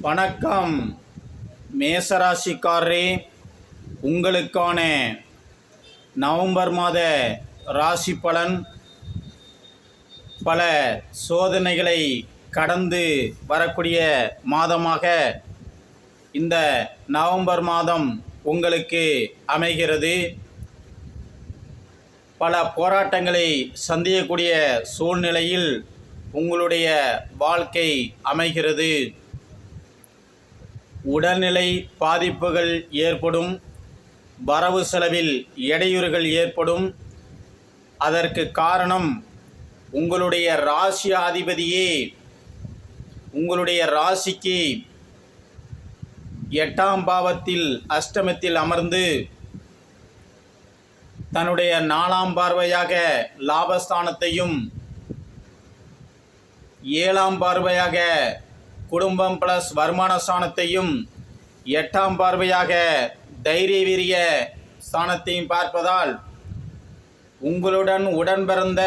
வணக்கம் மேசராசிக்காரரே, உங்களுக்கான நவம்பர் மாத ராசி பலன் பல சோதனைகளை கடந்து வரக்கூடிய மாதமாக இந்த நவம்பர் மாதம் உங்களுக்கு அமைகிறது. பல போராட்டங்களை சந்திக்கக்கூடிய சூழ்நிலையில் உங்களுடைய வாழ்க்கை அமைகிறது. உடல்நிலை பாதிப்புகள் ஏற்படும், வரவு செலவில் இடையூறுகள் ஏற்படும். அதற்கு காரணம் உங்களுடைய ராசி அதிபதியே உங்களுடைய ராசிக்கு 8ஆம் பாவத்தில் அஷ்டமத்தில் அமர்ந்து தன்னுடைய 4ஆம் பார்வையாக லாபஸ்தானத்தையும் 7ஆம் பார்வையாக குடும்பம் ப்ளஸ் வருமான ஸ்தானத்தையும் 8ஆம் பார்வையாக தைரிய வீரிய ஸ்தானத்தையும் பார்ப்பதால் உங்களுடன் உடன் பிறந்த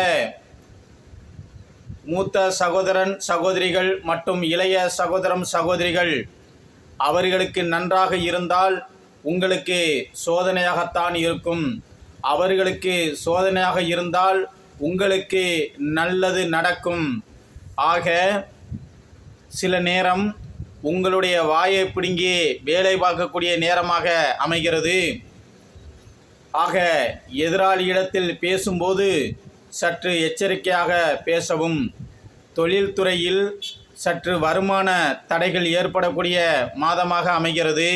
மூத்த சகோதரன் சகோதரிகள் மற்றும் இளைய சகோதரம் சகோதரிகள் அவர்களுக்கு நன்றாக இருந்தால் உங்களுக்கு சோதனையாகத்தான் இருக்கும். அவர்களுக்கு சோதனையாக இருந்தால் உங்களுக்கு நல்லது நடக்கும். ஆக சில நேரம் உங்களுடைய வாயை பிடுங்கி வேலை பார்க்கக்கூடிய நேரமாக அமைகிறது. ஆக எதிராளியிடத்தில் பேசும்போது சற்று எச்சரிக்கையாக பேசவும். தொழில்துறையில் சற்று வருமான தடைகள் ஏற்படக்கூடிய மாதமாக அமைகிறது.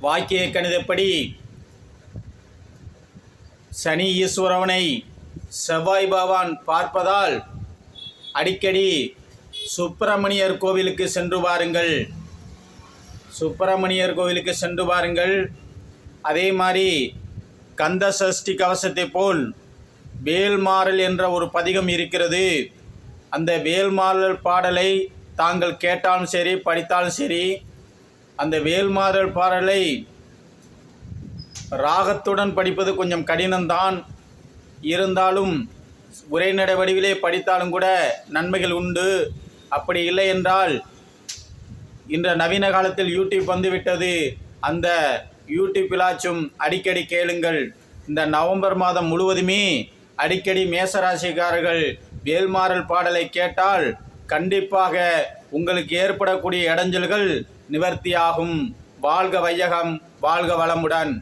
வாக்கிய கணிதப்படி சனி ஈஸ்வரவனை செவ்வாய் பகவான் பார்ப்பதால் அடிக்கடி சுப்பிரமணியர் கோவிலுக்கு சென்று பாருங்கள். சுப்பிரமணியர் கோவிலுக்கு சென்று பாருங்கள். அதே மாதிரி கந்த சஷ்டி கவசத்தை போல் வேல்மாறல் என்ற ஒரு பதிகம் இருக்கிறது. அந்த வேல்மாறல் பாடலை தாங்கள் கேட்டாலும் சரி படித்தாலும் சரி, அந்த வேல்மாறல் பாடலை ராகத்துடன் படிப்பது கொஞ்சம் கடினம்தான். இருந்தாலும் உரைநடை வடிவிலே படித்தாலும் கூட நன்மைகள் உண்டு. அப்படி இல்லை என்றால் இன்ற நவீன காலத்தில் யூடியூப் வந்துவிட்டது. அந்த யூடியூப்பிலாச்சும் அடிக்கடி கேளுங்கள். இந்த நவம்பர் மாதம் முழுவதுமே அடிக்கடி மேசராசிக்காரர்கள் வேல்மாறல் பாடலை கேட்டால் கண்டிப்பாக உங்களுக்கு ஏற்படக்கூடிய இடைஞ்சல்கள் நிவர்த்தியாகும். வாழ்க வையகம், வாழ்க வளமுடன்.